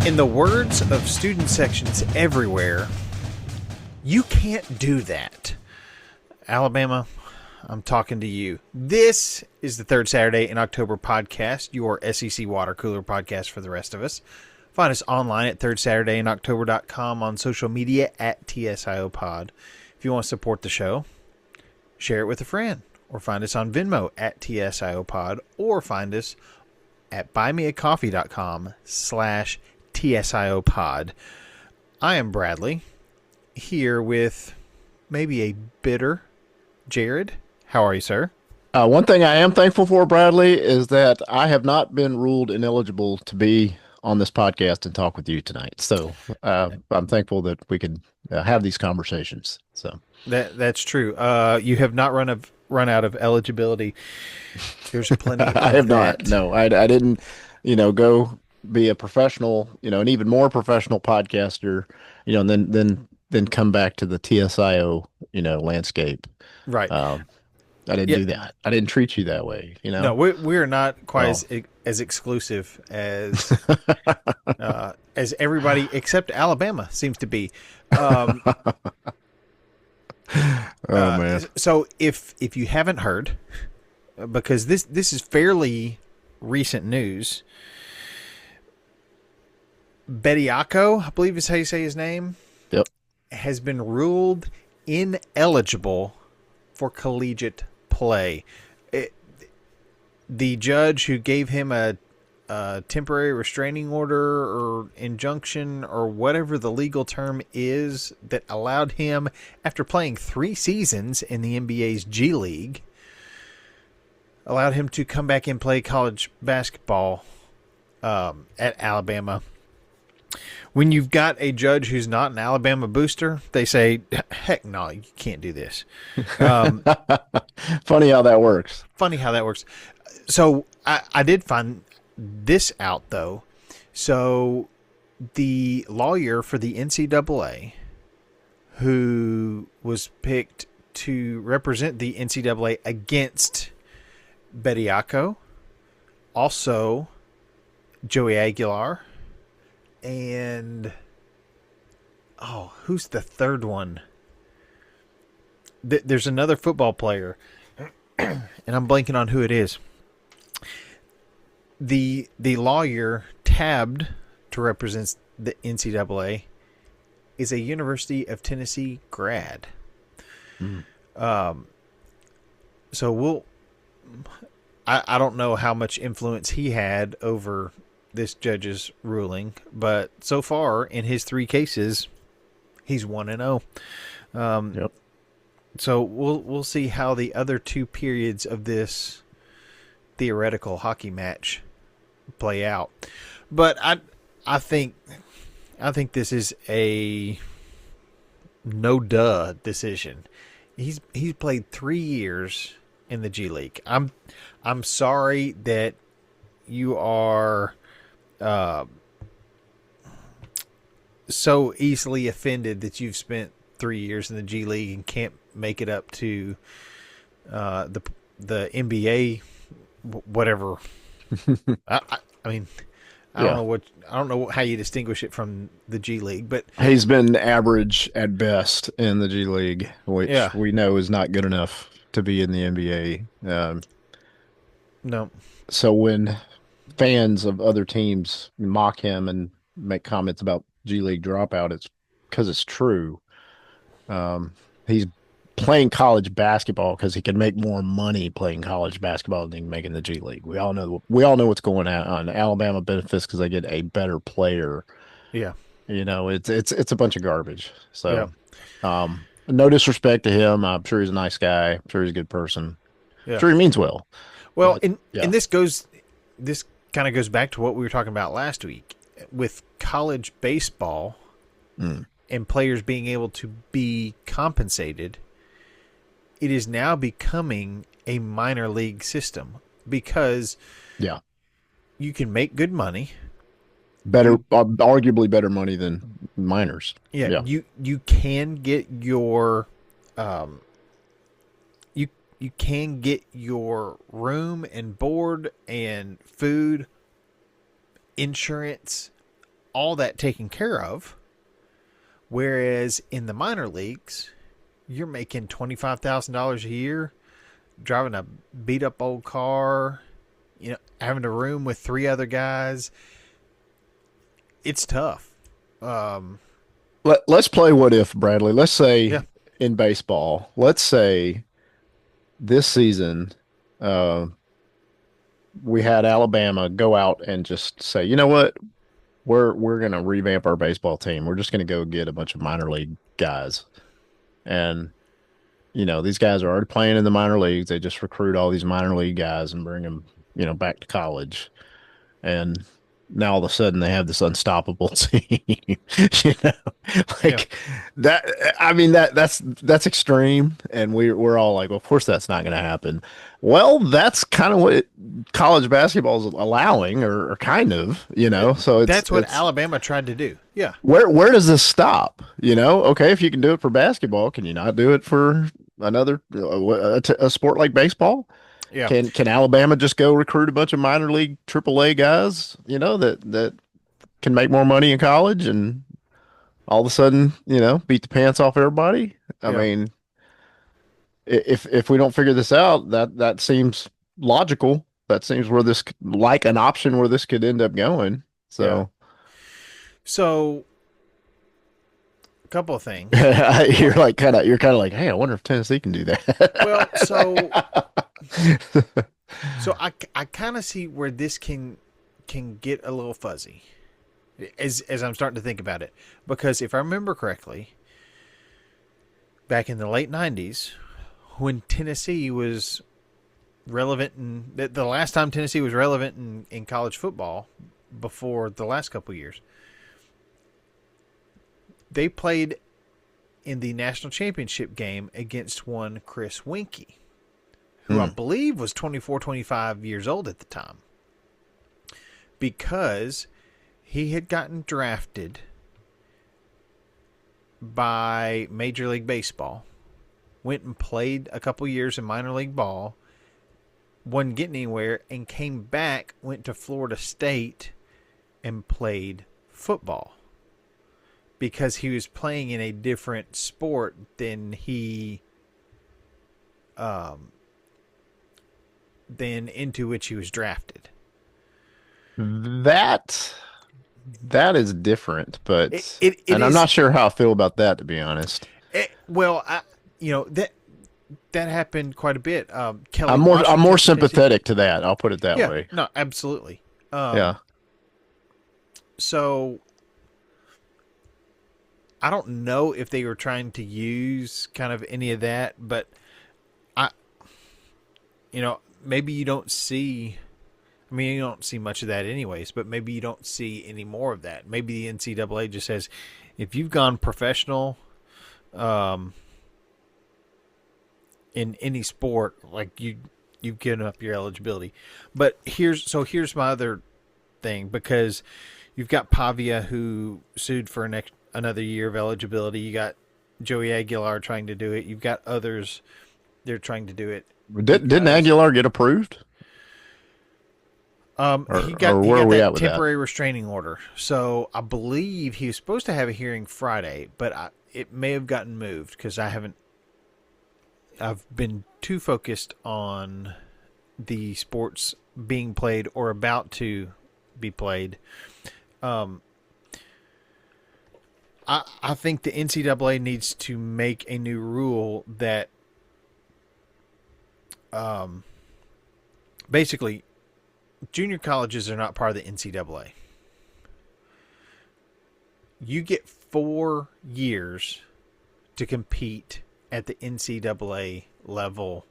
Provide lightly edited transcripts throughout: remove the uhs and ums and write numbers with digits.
In the words of student sections everywhere, you can't do that. Alabama, I'm talking to you. This is the Third Saturday in October podcast, your SEC water cooler podcast for the rest of us. Find us online at thirdsaturdayiNoctober.com, on social media at TSIO pod. If you want to support the show, share it with a friend, or find us on Venmo at TSIO pod, or find us at buymeacoffee.com/TSIO pod. I am Bradley, here with maybe a bitter Jared. How are you, sir? One thing I am thankful for, Bradley, is that I have not been ruled ineligible to be on this podcast and talk with you tonight. So I'm thankful that we can have these conversations. So that's true. You have not run out of eligibility. There's plenty of I have that. not. No, I didn't, go be a professional, an even more professional podcaster, and then come back to the TSIO, landscape. Right. I didn't do that. I didn't treat you that way, No, we are not quite as exclusive as everybody except Alabama seems to be. Man. So if you haven't heard, because this is fairly recent news, Bediako, I believe is how you say his name, Yep, has been ruled ineligible for collegiate play. The judge who gave him a temporary restraining order or injunction or whatever the legal term is that allowed him, after playing 3 seasons in the NBA's G League, allowed him to come back and play college basketball at Alabama. When you've got a judge who's not an Alabama booster, they say, heck no, you can't do this. Funny how that works. So I did find this out, though. So the lawyer for the NCAA, who was picked to represent the NCAA against Bediako, also Joey Aguilar, and who's the third one? There's another football player, and I'm blanking on who it is. The lawyer tabbed to represent the NCAA is a University of Tennessee grad. So I don't know how much influence he had over this judge's ruling, but so far in his 3 cases, he's 1-0. Yep. So we'll see how the other 2 periods of this theoretical hockey match play out. But I think this is a no-duh decision. He's played 3 years in the G League. I'm sorry that you are so easily offended that you've spent 3 years in the G League and can't make it up to the NBA, whatever. I mean, I don't know how you distinguish it from the G League, but he's been average at best in the G League, which we know is not good enough to be in the NBA. No. So when fans of other teams mock him and make comments about G League dropout, it's because it's true. He's playing college basketball because he can make more money playing college basketball than he can make in the G League. We all know what's going on. Alabama benefits because they get a better player. Yeah, it's a bunch of garbage. So, no disrespect to him. I'm sure he's a nice guy. I'm sure he's a good person. Yeah. I'm sure he means well. Well, and this kind of goes back to what we were talking about last week with college baseball and players being able to be compensated. It is now becoming a minor league system because you can make good money. Arguably better money than minors. Yeah. You can get your you can get your room and board and food, insurance, all that taken care of. Whereas in the minor leagues, you're making $25,000 a year, driving a beat up old car, having a room with three other guys. It's tough. Let's play what if, Bradley. Let's Yeah. say in baseball, let's say this season, uh, we had Alabama go out and just say, you know what, we're gonna revamp our baseball team. We're just gonna go get a bunch of minor league guys, and these guys are already playing in the minor leagues. They just recruit all these minor league guys and bring them, back to college. And now all of a sudden they have this unstoppable team, you know, Yeah. like that. I mean, that's extreme. And we're all like, well, of course that's not going to happen. Well, that's kind of what college basketball is allowing or kind of, so That's what it's, Alabama tried to do. Yeah. where does this stop? Okay, if you can do it for basketball, can you not do it for another a sport like baseball? Yeah. Can Alabama just go recruit a bunch of minor league AAA guys, that can make more money in college and all of a sudden, beat the pants off everybody? I Yeah. mean, if we don't figure this out, that seems logical. That seems where this like an option where this could end up going. Yeah. So So, a couple of things. you're What? like you're kind of like, hey, I wonder if Tennessee can do Well, that. so I kind of see where this can get a little fuzzy as I'm starting to think about it, because if I remember correctly, back in the late '90s, when Tennessee was relevant, and the last time Tennessee was relevant in college football before the last couple of years, they played in the national championship game against one Chris Winkie, who I believe was 24, 25 years old at the time, because he had gotten drafted by Major League Baseball, went and played a couple years in minor league ball, wasn't getting anywhere, and came back, went to Florida State, and played football because he was playing in a different sport than than into which he was drafted. That that is different, It but it, it and I'm is not sure how I feel about that, to be honest. well, that happened quite a bit. Kelly I'm more Washington from Tennessee. sympathetic to that. I'll put it that Yeah, way. no, absolutely. Yeah. So I don't know if they were trying to use kind of any of that, but I, maybe you don't see. I mean, you don't see much of that anyways, but maybe you don't see any more of that. Maybe the NCAA just says, if you've gone professional, in any sport, like you've given up your eligibility. But here's my other thing, because you've got Pavia who sued for another year of eligibility. You got Joey Aguilar trying to do it. You've got others, they're trying to do it Didn't because Aguilar get approved? he Or got where are we that at with that? temporary restraining order. So I believe he was supposed to have a hearing Friday, but it may have gotten moved because I've been too focused on the sports being played or about to be played. I think the NCAA needs to make a new rule that basically junior colleges are not part of the NCAA. You get 4 years to compete at the NCAA level,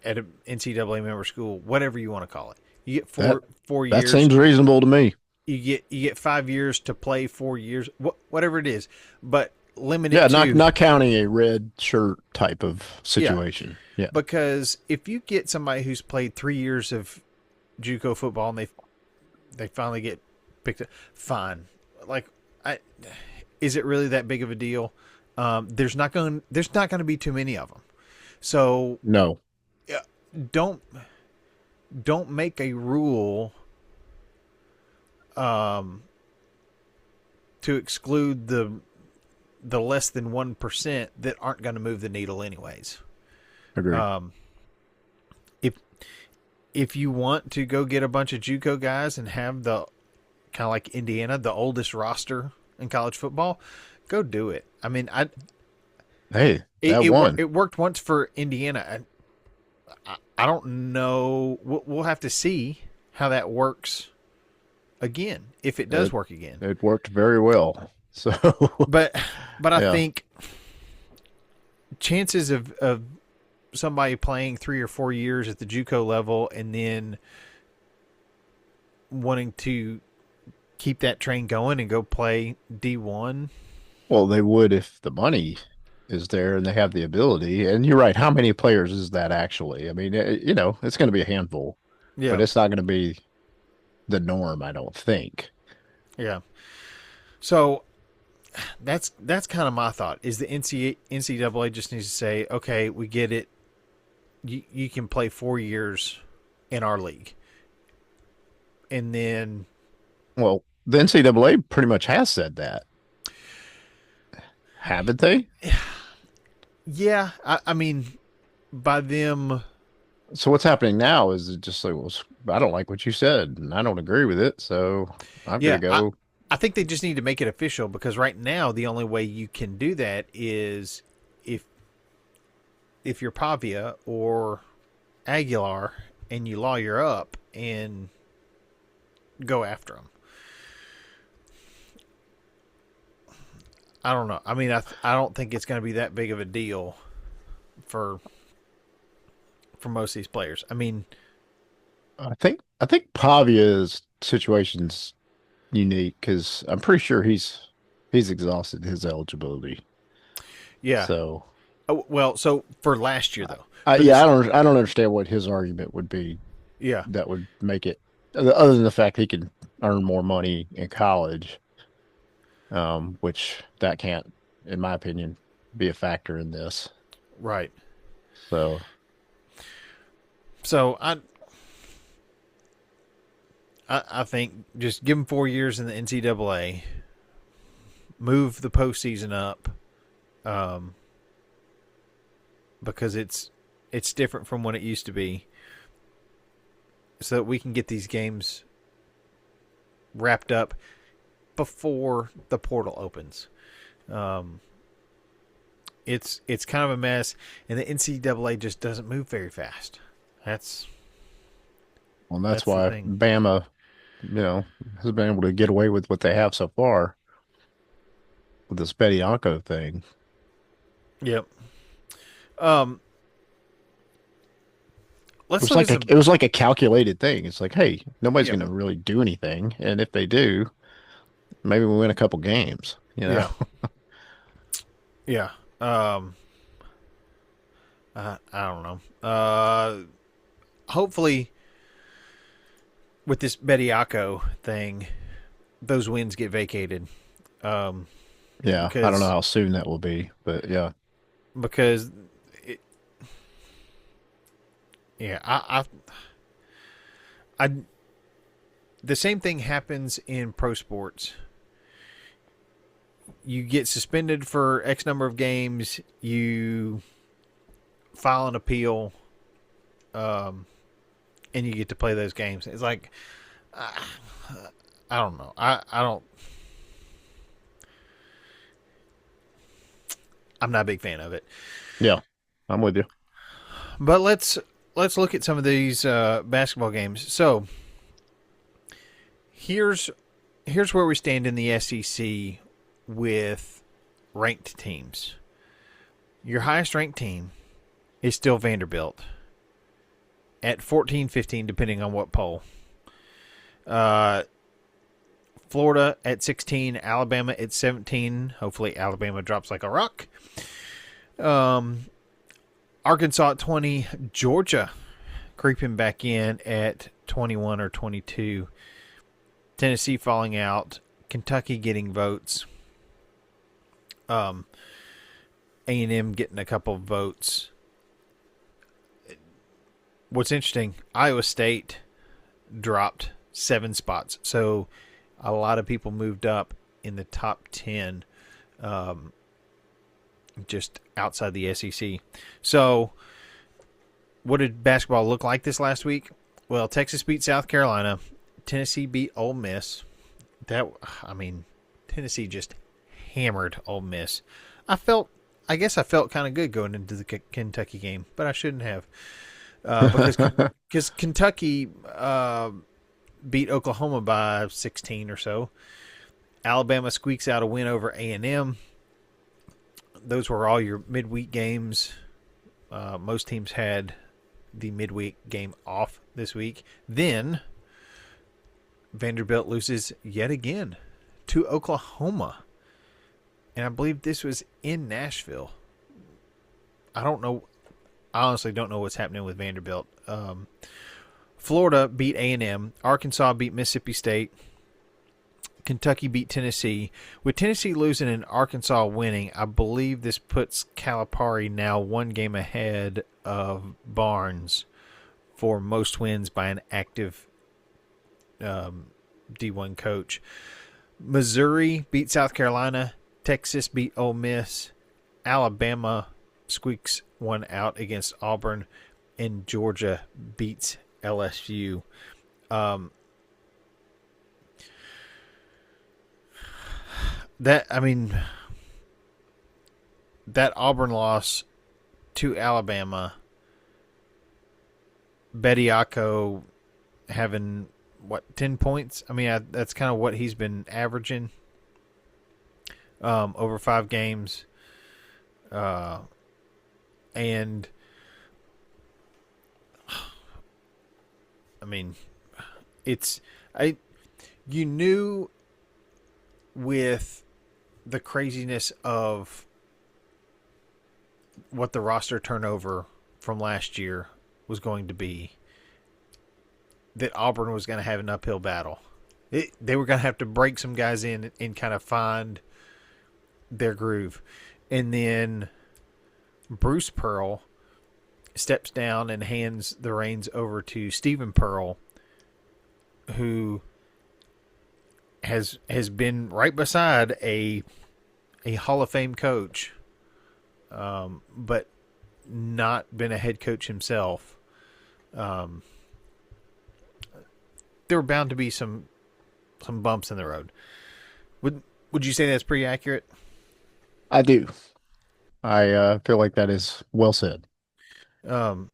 at an NCAA member school, whatever you want to call it. You get four That years. seems reasonable to me. You get 5 years to play, 4 years, whatever it is, but limit Yeah, it not to not counting a red shirt type of yeah. situation. Yeah. Because if you get somebody who's played 3 years of JUCO football and they finally get picked up, fine. Like, is it really that big of a deal? There's not going to be too many of them. So No. don't make a rule to exclude the less than 1% that aren't going to move the needle anyways. Agreed. If you want to go get a bunch of JUCO guys and have the kind of like Indiana, the oldest roster in college football, go do it. I mean, Hey, that won. it worked once for Indiana. I don't know. We'll have to see how that works again, if it does work again. It worked very well. So, But I yeah. think chances of somebody playing 3 or 4 years at the JUCO level and then wanting to keep that train going and go play D1. Well, they would if the money is there and they have the ability. And you're right. How many players is that actually? I mean, it's going to be a handful, but Yeah, it's not going to be the norm, I don't think. yeah. So that's kind of my thought. Is the NCAA just needs to say, okay, we get it. You can play 4 years in our league, and then Well, the NCAA pretty much has said that, haven't they? yeah, I mean, by them, So what's happening now is it just like, well, I don't like what you said, and I don't agree with it, so I'm gonna yeah, go. I think they just need to make it official because right now the only way you can do that is if you're Pavia or Aguilar and you lawyer up and go after them. I don't know. I mean, I don't think it's going to be that big of a deal for most of these players. I mean, I think Pavia's situation's unique because I'm pretty sure he's exhausted his eligibility. yeah. So Oh, well, so for last year though, I for yeah, this, I don't understand what his argument would be yeah, that would make it other than the fact he can earn more money in college, which that can't, in my opinion, be a factor in this. right. So So I think just give him 4 years in the NCAA, move the postseason up, um, because it's different from what it used to be, so that we can get these games wrapped up before the portal opens. Um, it's kind of a mess, and the NCAA just doesn't move very fast. That's well, that's the why thing. Bama, has been able to get away with what they have so far with this Bediako thing. Yep. Um, let's look at some. It was like a calculated thing. It's like, hey, nobody's Yep. going to really do anything, and if they do, maybe we win a couple games. Yeah. Yeah. Um, I don't know. Hopefully, with this Bediako thing, those wins get vacated. Um, Yeah, I don't know because how soon that will be, but yeah. because it, yeah, I the same thing happens in pro sports. You get suspended for X number of games. You file an appeal, and you get to play those games. It's like I don't know. I don't. I'm not a big fan of it. Yeah, I'm with you. But let's look at some of these basketball games. So here's where we stand in the SEC with ranked teams. Your highest ranked team is still Vanderbilt at 14, 15, depending on what poll. Florida at 16, Alabama at 17. Hopefully Alabama drops like a rock. Arkansas at 20, Georgia creeping back in at 21 or 22. Tennessee falling out, Kentucky getting votes. A&M getting a couple of votes. What's interesting, Iowa State dropped 7 spots. So a lot of people moved up. in the top 10, just outside the SEC. So, what did basketball look like this last week? Well, Texas beat South Carolina. Tennessee beat Ole Miss. Tennessee just hammered Ole Miss. I guess I felt kind of good going into the Kentucky game, but I shouldn't have. Because Kentucky beat Oklahoma by 16 or so. Alabama squeaks out a win over A&M. Those were all your midweek games. Most teams had the midweek game off this week. Then Vanderbilt loses yet again to Oklahoma. And I believe this was in Nashville. I don't know. I honestly don't know what's happening with Vanderbilt. Florida beat A&M. Arkansas beat Mississippi State. Kentucky beat Tennessee. With Tennessee losing and Arkansas winning, I believe this puts Calipari now one game ahead of Barnes for most wins by an active D1 coach. Missouri beat South Carolina. Texas beat Ole Miss. Alabama squeaks one out against Auburn. And Georgia beats LSU. That Auburn loss to Alabama, Bediako having, 10 points? That's kind of what he's been averaging over 5 games. And, you knew with the craziness of what the roster turnover from last year was going to be, that Auburn was going to have an uphill battle. They were going to have to break some guys in and kind of find their groove. And then Bruce Pearl steps down and hands the reins over to Stephen Pearl, who has been right beside a Hall of Fame coach, but not been a head coach himself. There were bound to be some bumps in the road. Would you say that's pretty accurate? I do. I feel like that is well said. On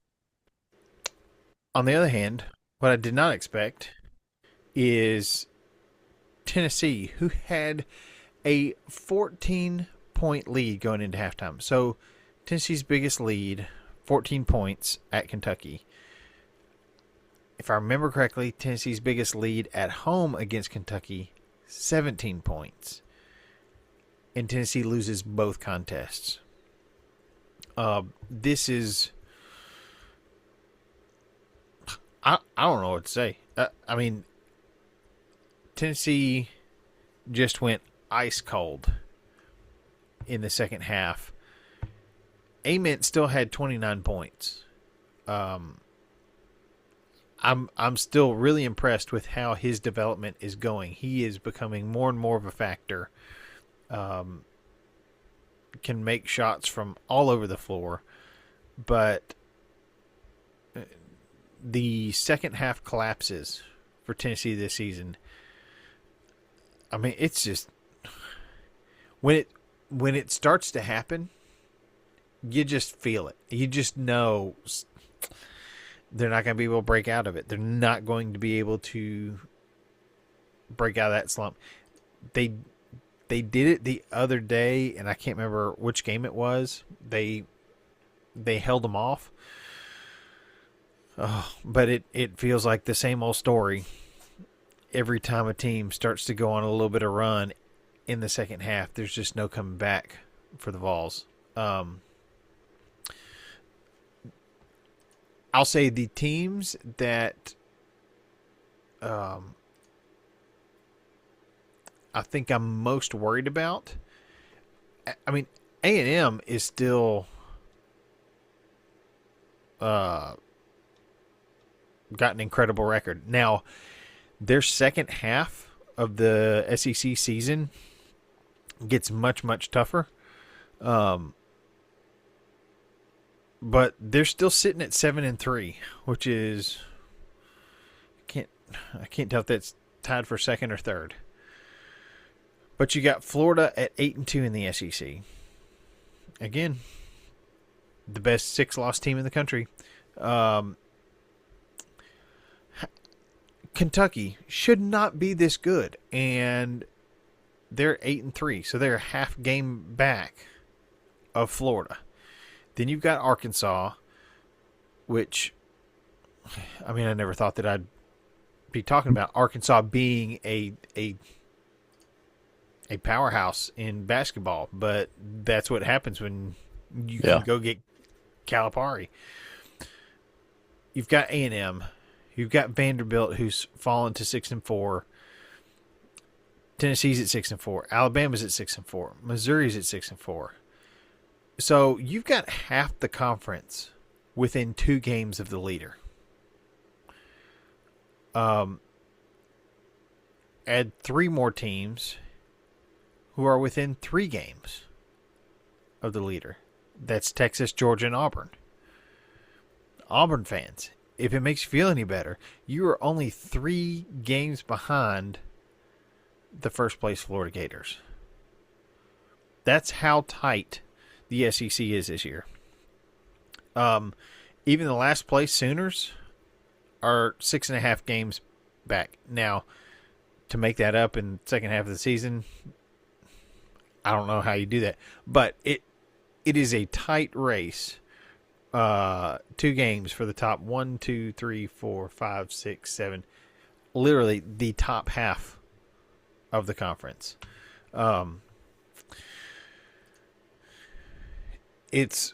the other hand, what I did not expect is Tennessee, who had a 14-point lead going into halftime. So Tennessee's biggest lead, 14 points at Kentucky. If I remember correctly, Tennessee's biggest lead at home against Kentucky, 17 points. And Tennessee loses both contests. This is... I don't know what to say. Tennessee just went ice cold in the second half. Ament still had 29 points. I'm still really impressed with how his development is going. He is becoming more and more of a factor. Can make shots from all over the floor, but the second half collapses for Tennessee this season. It's just when it starts to happen, you just feel it. You just know they're not going to be able to break out of it. They're not going to be able to break out of that slump. They did it the other day, and I can't remember which game it was. They held them off. Oh, but it feels like the same old story every time a team starts to go on a little bit of run in the second half. There's just no coming back for the Vols. I'll say the teams that I think I'm most worried about. A&M is still got an incredible record. Now, their second half of the SEC season gets much, much tougher. But they're still sitting at 7-3, which is I can't tell if that's tied for second or third. But you got Florida at 8-2 in the SEC. Again, the best 6-loss team in the country. Kentucky should not be this good, and they're 8-3, so they're a half game back of Florida. Then you've got Arkansas, which, I mean, I never thought that I'd be talking about Arkansas being a powerhouse in basketball, but that's what happens when you can go get Calipari. You've got A&M. You've got Vanderbilt, who's fallen to 6-4. Tennessee's at 6-4. Alabama's at 6-4. Missouri's at 6-4. So you've got half the conference within 2 games of the leader. Add 3 more teams who are within 3 games of the leader. That's Texas, Georgia, and Auburn. Auburn fans, if it makes you feel any better, you are only 3 games behind the first place Florida Gators. That's how tight the SEC is this year. Even the last place Sooners are 6.5 games back. Now, to make that up in the second half of the season, I don't know how you do that. But it is a tight race. 2 games for the top 1, 2, 3, 4, 5, 6, 7. Literally the top half of the conference. It's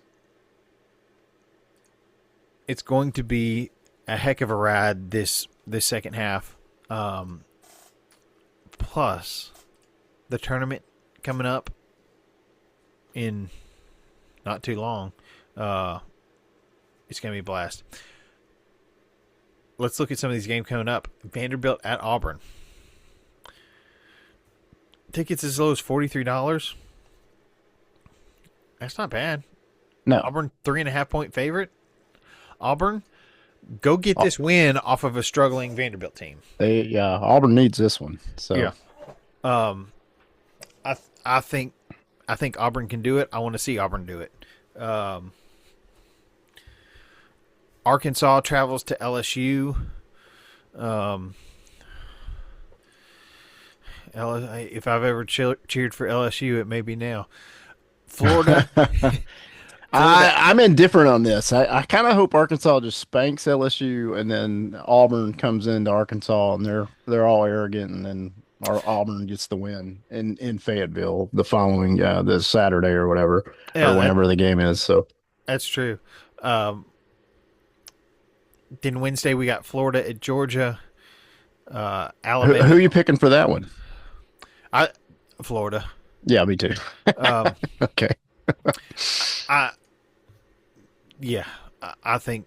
going to be a heck of a ride this second half. Plus, the tournament coming up in not too long. It's going to be a blast. Let's look at some of these games coming up. Vanderbilt at Auburn. Tickets as low as $43. That's not bad. No. Auburn, 3.5-point favorite. Auburn, go get this win off of a struggling Vanderbilt team. Auburn needs this one. So yeah. I think Auburn can do it. I want to see Auburn do it. Arkansas travels to LSU. If I've ever cheered for LSU, it may be now. Florida. I'm indifferent on this. I kind of hope Arkansas just spanks LSU, and then Auburn comes into Arkansas, and they're all arrogant, and then Auburn gets the win in Fayetteville the following this Saturday or whatever, or whenever the game is. So that's true. Then Wednesday we got Florida at Georgia. Alabama. Who are you picking for that one? Florida. Yeah, me too. Okay. I think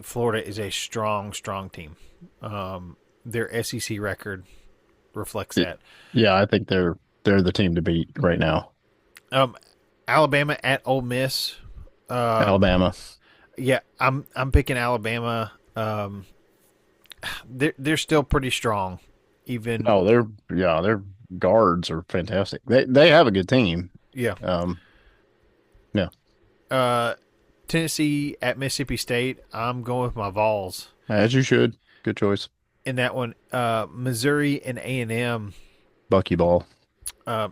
Florida is a strong team. Their SEC record reflects that. Yeah, I think they're the team to beat right now. Alabama at Ole Miss. Alabama. Yeah, I'm picking Alabama. They're still pretty strong. Even their guards are fantastic. They have a good team. Yeah. Yeah. Tennessee at Mississippi State. I'm going with my Vols. As you should. Good choice. In that one, Missouri and A&M. Buckyball.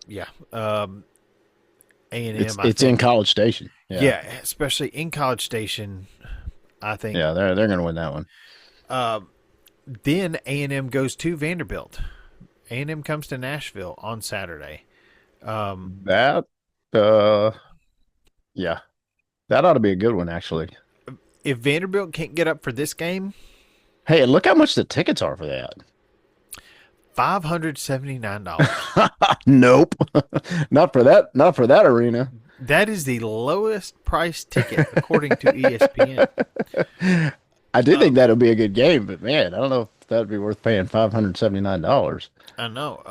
Yeah. A&M. It's in College Station. Yeah, especially in College Station. I think. Yeah, they're going to win that one. Then A&M goes to Vanderbilt. A&M comes to Nashville on Saturday. That ought to be a good one, actually. If Vanderbilt can't get up for this game, hey, look how much the tickets are for that. $579. Nope, not for that. Not for that arena. That is the lowest price ticket according to ESPN. I do think that would be a good game, but man, I don't know if that would be worth paying $579. I know.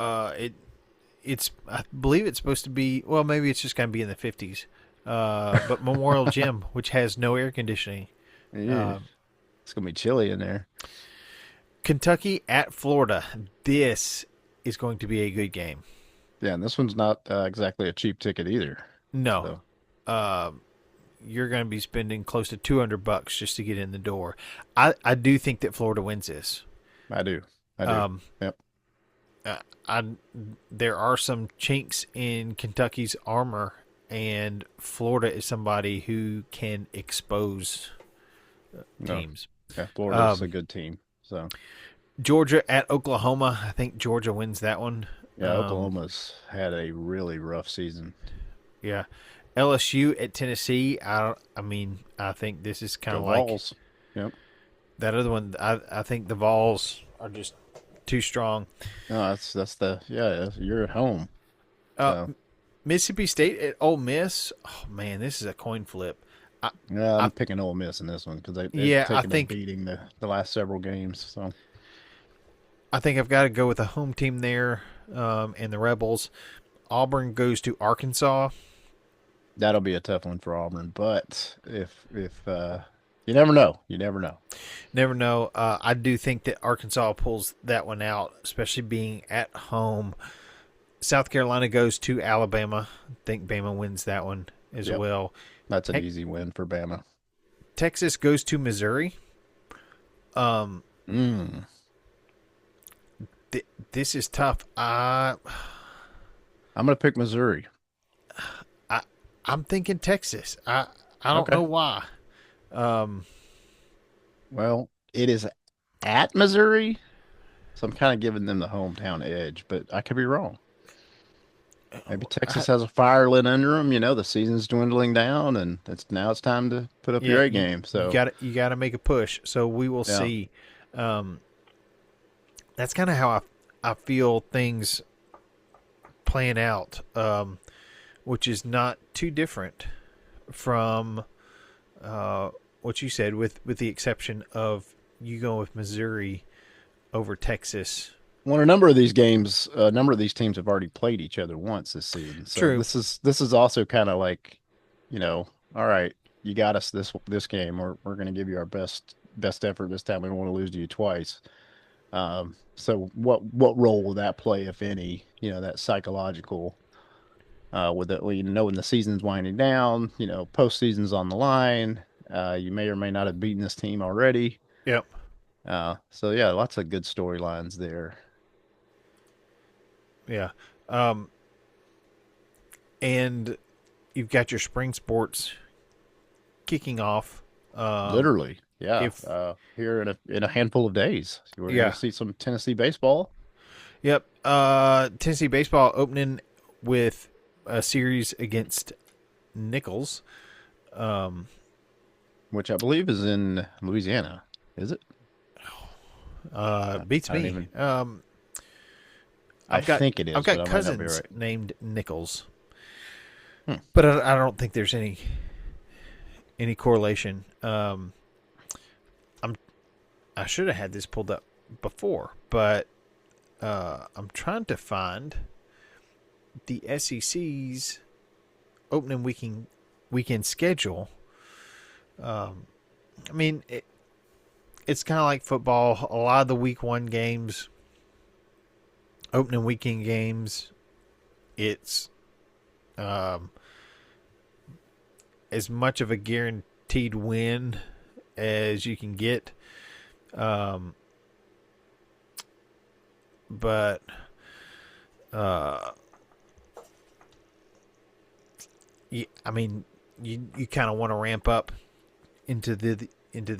I believe it's supposed to be. Well, maybe it's just going to be in the 50s. But Memorial Gym, which has no air conditioning. Yeah, it's gonna be chilly in there. Kentucky at Florida. This is going to be a good game. Yeah, and this one's not exactly a cheap ticket either. No, So uh, you're going to be spending close to $200 just to get in the door. I do think that Florida wins this. I do. I do. Um, Yep. I there are some chinks in Kentucky's armor, and Florida is somebody who can expose No. teams. Yeah, Florida's a Um, good team. So Georgia at Oklahoma. I think Georgia wins that one. yeah, Oklahoma's had a really rough season. Yeah. LSU at Tennessee. I mean, I think this is kind Go of like Vols. Yep. that other one. I think the Vols are just too strong. No, that's the yeah. You're at home. Uh, So Mississippi State at Ole Miss. Oh man, this is a coin flip. I, yeah, I I'm picking Ole Miss in this one because they've yeah, taken a beating the last several games. So I think I've got to go with the home team there, and the Rebels. Auburn goes to Arkansas. that'll be a tough one for Auburn. But if you never know, you never know. Never know. I do think that Arkansas pulls that one out, especially being at home. South Carolina goes to Alabama. I think Bama wins that one as Yep. well. That's an easy win for Bama. Texas goes to Missouri. Um, Mm. this is tough. I'm gonna pick Missouri. I'm thinking Texas. I don't Okay. know why. Well, it is at Missouri, so I'm kind of giving them the hometown edge, but I could be wrong. Maybe Texas has a fire lit under them. You know, the season's dwindling down, and it's time to put up Yeah, your A game. So you got to make a push. So we will yeah, see. That's kind of how I feel things playing out, which is not too different from what you said, with the exception of you going with Missouri over Texas. well, a number of these games, a number of these teams have already played each other once this season. So True. this is also kind of like, you know, all right, you got us this game. We're going to give you our best effort this time. We don't want to lose to you twice. So what role will that play, if any? You know, that psychological, with it, well, you know, when the season's winding down, you know, postseason's on the line. You may or may not have beaten this team already. Yep. So yeah, lots of good storylines there. Yeah. And you've got your spring sports kicking off. Literally, yeah. If Here in a handful of days, we're going yeah, to see some Tennessee baseball, yep. Tennessee baseball opening with a series against Nichols. which I believe is in Louisiana. Is it? Beats I don't me. even. I've got think it is, I've but got I might not be cousins right. named Nichols, Hmm. but I don't think there's any correlation. I should have had this pulled up before, but I'm trying to find the SEC's opening weekend schedule. I mean, it's kind of like football. A lot of the week one games, opening weekend games, it's as much of a guaranteed win as you can get. But I mean, you kind of want to ramp up into the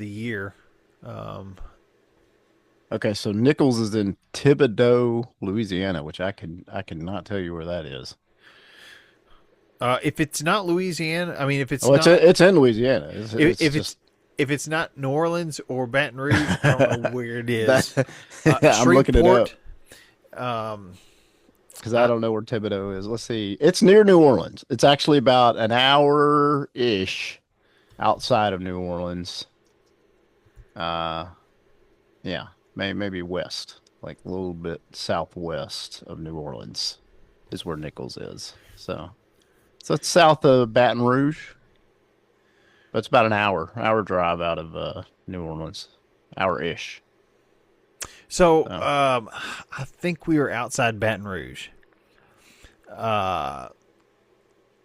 year. Okay, so Nichols is in Thibodaux, Louisiana, which I cannot tell you where that is. If it's not Louisiana, I mean, if it's Oh, not it's in Louisiana. It's if just if it's not New Orleans or Baton Rouge, I don't know where it is. that, I'm looking it up Shreveport. Um, because I don't know where Thibodaux is. Let's see. It's near New Orleans. It's actually about an hour ish outside of New Orleans. Uh, yeah, maybe west, like a little bit southwest of New Orleans. is where Nichols is. So it's south of Baton Rouge, but it's about an hour drive out of New Orleans, hour-ish. So, So I think we were outside Baton Rouge.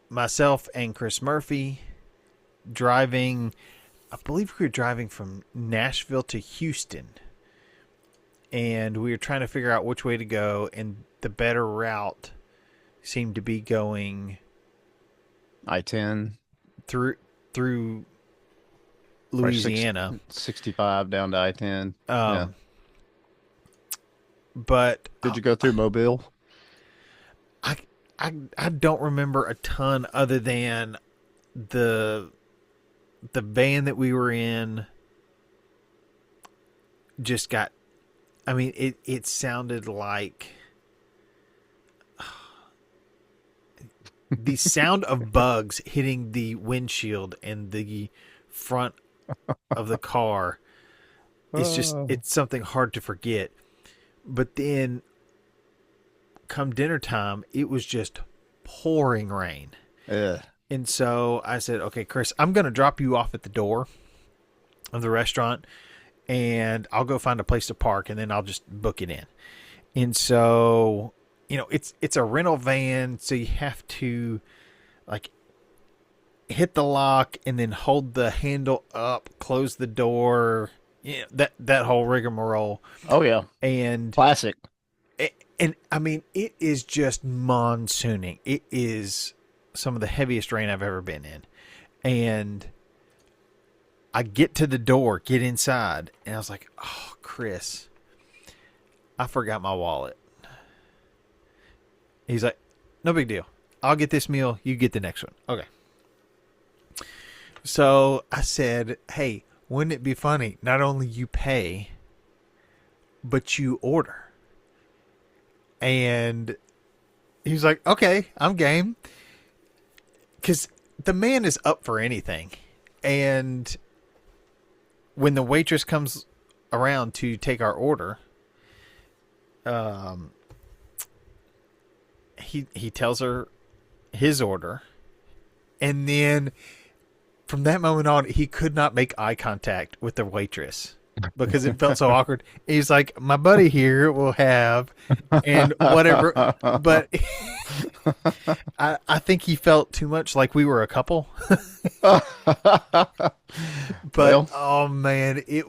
Myself and Chris Murphy driving, I believe we were driving from Nashville to Houston. And we were trying to figure out which way to go, and the better route seemed to be going I-10, through right, Louisiana. 65 down to I-10. Yeah. But Did you go through Mobile? I don't remember a ton other than the van that we were in just got, I mean, it sounded like the sound of bugs hitting the windshield and the front of the car. It's something hard to forget. But then come dinner time, it was just pouring rain. Yeah. And so I said, okay, Chris, I'm going to drop you off at the door of the restaurant, and I'll go find a place to park, and then I'll just book it in. And so, it's a rental van, so you have to like hit the lock and then hold the handle up, close the door, that whole rigmarole. Oh yeah. And Classic. And I mean, it is just monsooning. It is some of the heaviest rain I've ever been in. And I get to the door, get inside, and I was like, oh, Chris, I forgot my wallet. He's like, no big deal. I'll get this meal. You get the next one. Okay. So I said, hey, wouldn't it be funny? Not only you pay, but you order. And he was like, okay, I'm game. Because the man is up for anything. And when the waitress comes around to take our order, he tells her his order. And then from that moment on, he could not make eye contact with the waitress because it felt so awkward. He's like, my buddy here will have, and whatever. But I think he felt too much like we were a couple. But Well, oh man, it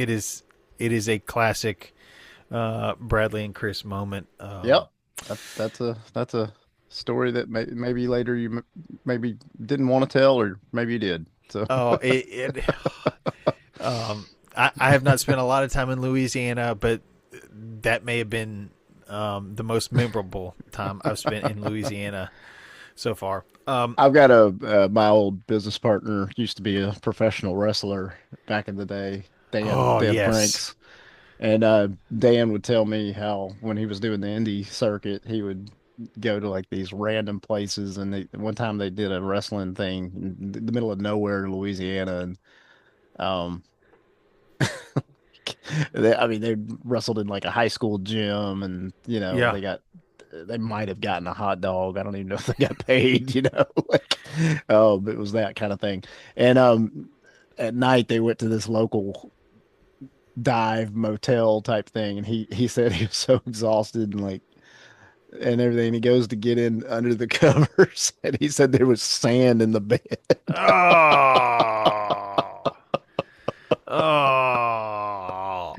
is a classic Bradley and Chris moment. yep. That's a story that maybe later you maybe didn't want to tell, or maybe you did. So Oh, I have not spent a lot of time in Louisiana, but that may have been the most memorable time I've spent in Louisiana so far. I've got my old business partner used to be a professional wrestler back in the day, Dan Yes. Franks. And Dan would tell me how when he was doing the indie circuit, he would go to like these random places. And one time they did a wrestling thing in the middle of nowhere in Louisiana, and um, they wrestled in like a high school gym, and Yeah. they might have gotten a hot dog. I don't even know if they got paid, like, oh, it was that kind of thing. And at night they went to this local dive motel type thing, and he said he was so exhausted and like and everything. He goes to get in under the covers, and he said there was sand in the bed. Oh. Oh.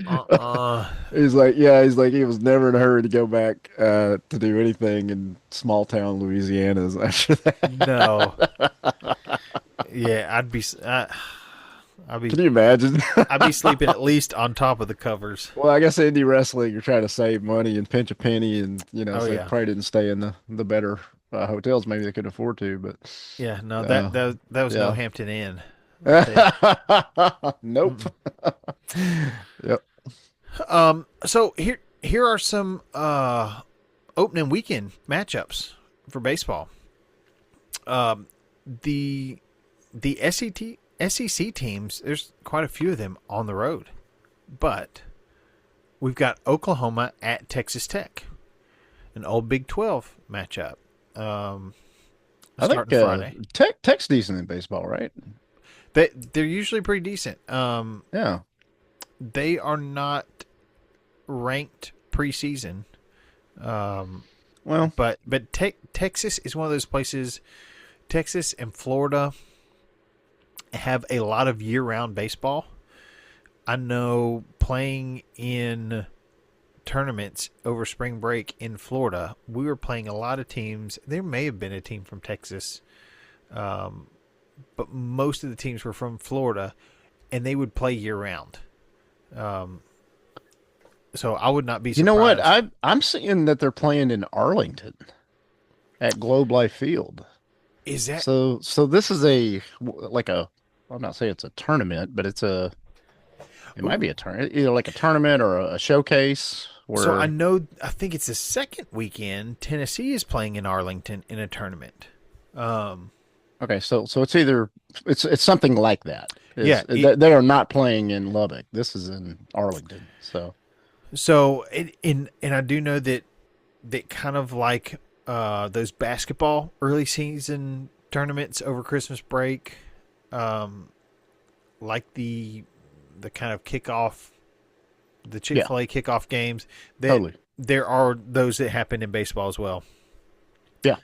He's like, yeah, he was never in a hurry to go back to do anything in small town Louisiana's after that. No. Yeah, Can you imagine? I'd be sleeping at least on top of the covers. Well, I guess indie wrestling, you're trying to save money and pinch a penny, and Oh so they yeah. probably didn't stay in the better hotels. Maybe they could afford to, but Yeah, no, uh, that was no yeah. Hampton Inn. I'll tell Nope. you. Yep. So here are some opening weekend matchups for baseball. The SEC teams, there's quite a few of them on the road, but we've got Oklahoma at Texas Tech. an old Big 12 matchup. I think Starting Friday. Tech's decent in baseball, right? They're usually pretty decent. Yeah. They are not ranked preseason. Well, But Texas is one of those places. Texas and Florida have a lot of year-round baseball. I know playing in tournaments over spring break in Florida, we were playing a lot of teams. There may have been a team from Texas, but most of the teams were from Florida, and they would play year-round. So I would not be surprised. you know what? I'm seeing that they're playing in Arlington at Globe Life Field. Is that So this is like a, I'm not saying it's a tournament, but it might be a tournament, either like a tournament or a showcase. so? I think it's the second weekend. Tennessee is playing in Arlington in a tournament. Okay, so it's something like that. Yeah, They are not playing in Lubbock. This is in Arlington. So and I do know that kind of like those basketball early season tournaments over Christmas break, like the kind of kickoff, the Chick-fil-A kickoff games. Totally. There are those that happen in baseball as well. Yeah.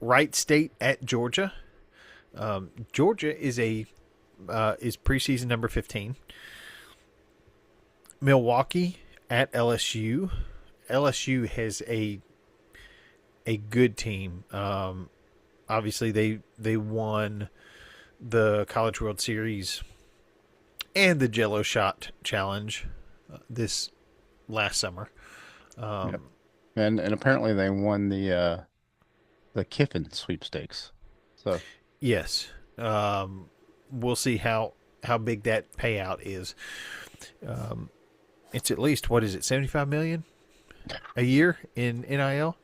Wright State at Georgia. Georgia is is preseason number 15. Milwaukee at LSU. LSU has a good team. Obviously, they won the College World Series and the Jello Shot Challenge this last summer. Yep. And apparently they won the Kiffin sweepstakes. So yes, we'll see how big that payout is. It's at least, what is it, 75 million a year in NIL?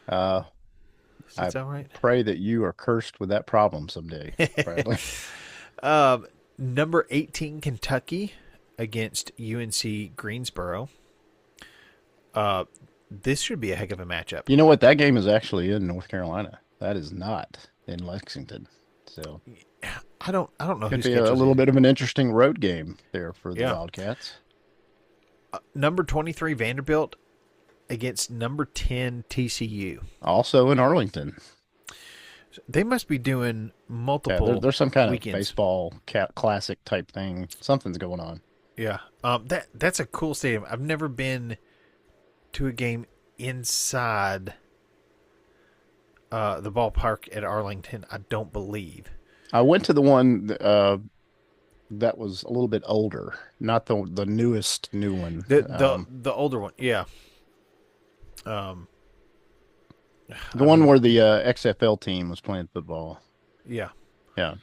Does that sound right? Pray that you are cursed with that problem someday, Bradley. Number 18 Kentucky against UNC Greensboro. This should be a heck of a matchup. You know what? That game is actually in North Carolina. That is not in Lexington. So I don't know. Could be a little bit of an interesting road game there for the Wildcats. Number 23 Vanderbilt against number 10 TCU. Also in Arlington. They must be doing multiple. There's some kind weekends. Of baseball classic type thing. Something's going on. Yeah. That's a cool stadium. I've never been to a game inside the ballpark at Arlington, I don't believe. I went to the one that was a little bit older, not the newest new one. The older one, yeah. The one where the XFL team was playing football. Yeah. Yeah.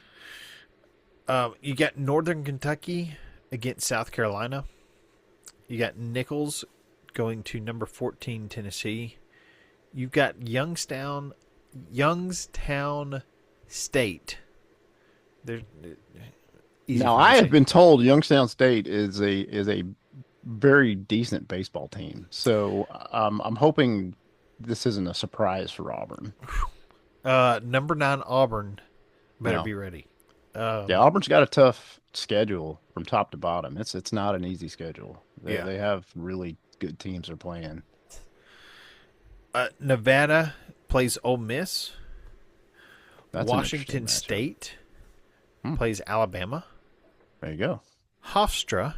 You got Northern Kentucky against South Carolina. You got Nichols going to number 14 Tennessee. You've got Youngstown State. Now I have been told Youngstown State is a very decent baseball team. So I'm hoping this isn't a surprise for Auburn. Number 9 Auburn better be ready. Auburn's got a tough schedule from top to bottom. It's not an easy schedule. They have really good teams they're playing. Nevada plays Ole Miss. That's Washington State plays Alabama. There you go. Hofstra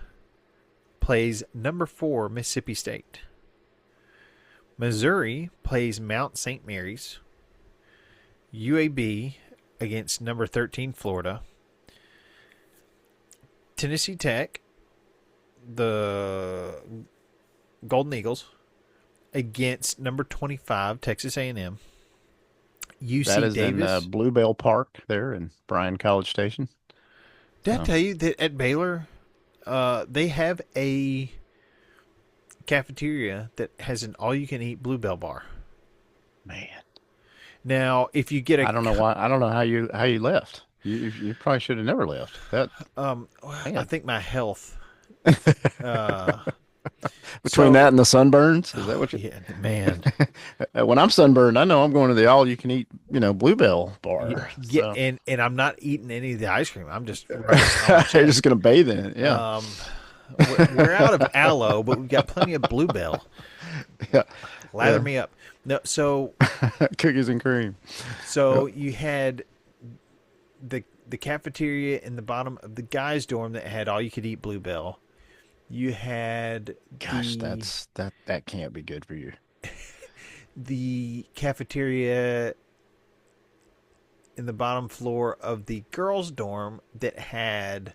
plays number 4 Mississippi State. Missouri plays Mount St. Mary's. UAB against number 13 Florida. Tennessee Tech, the Golden Eagles, against number 25 Texas A&M. UC that is Davis in Bluebell Park there in Bryan College Station. Did I tell you that at Baylor, they have a cafeteria that has an all-you-can-eat Bluebell bar? Man. Now, if you get I don't know why. I don't know how you left. You probably should have never left. That I think my health Between So, that and the sunburns, is that oh, what you? yeah, man. When I'm sunburned, I know I'm going to the all-you-can-eat, Bluebell Yeah, bar. yeah, So and I'm not eating any of the ice cream. I'm just rubbing it on my you're just chest. gonna bathe in it. Yeah, Um, we're out of aloe, but we've got plenty of bluebell. yeah, Lather yeah. me up. No, Cookies and cream. so Yep. you had the cafeteria in the bottom of the guys' dorm that had all you could eat bluebell. You had Gosh, the that can't be good for you. the cafeteria in the bottom floor of the girls' dorm that had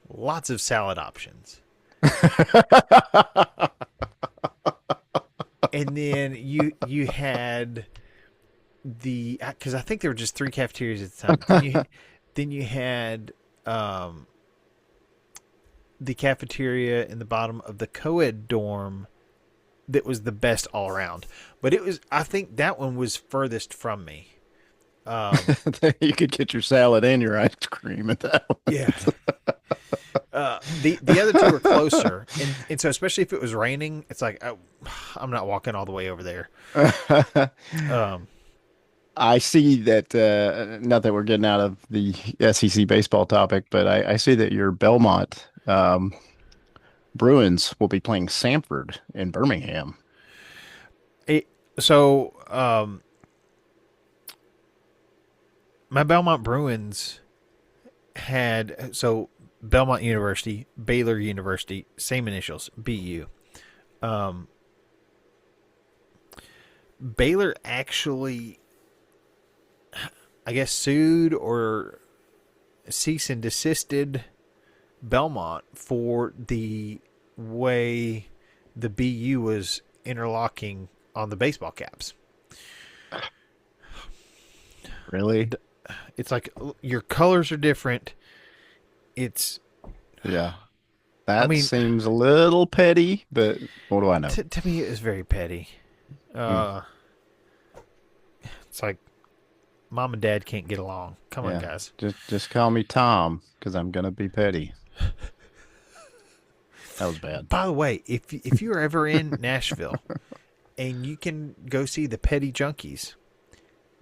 lots of salad options. And then you had the because I think there were just three cafeterias at the time. Then you had um, the cafeteria in the bottom of the co-ed dorm that was the best all around. But it was I think that one was furthest from me. Um, You could get your salad and your ice cream at that yeah. The other two were closer, and so especially if it was raining, it's like I'm not walking all the way over there. one. Um, I see that, not that we're getting out of the SEC baseball topic, but I see that your Belmont Bruins will be playing Samford in Birmingham. it, so my Belmont Bruins had Belmont University, Baylor University, same initials, BU. Um, Baylor actually, I guess, sued or cease and desisted Belmont for the way the BU was interlocking on the baseball caps. Really? It's like your colors are different. It's, Yeah. I That mean, seems a little petty, but what do I know? to me, it was very petty. Hmm. Uh, it's like mom and dad can't get along. Come on, Yeah. guys. Just call me Tom because I'm gonna be petty. That was bad. By the way, if you're ever in Nashville and you can go see the Petty Junkies,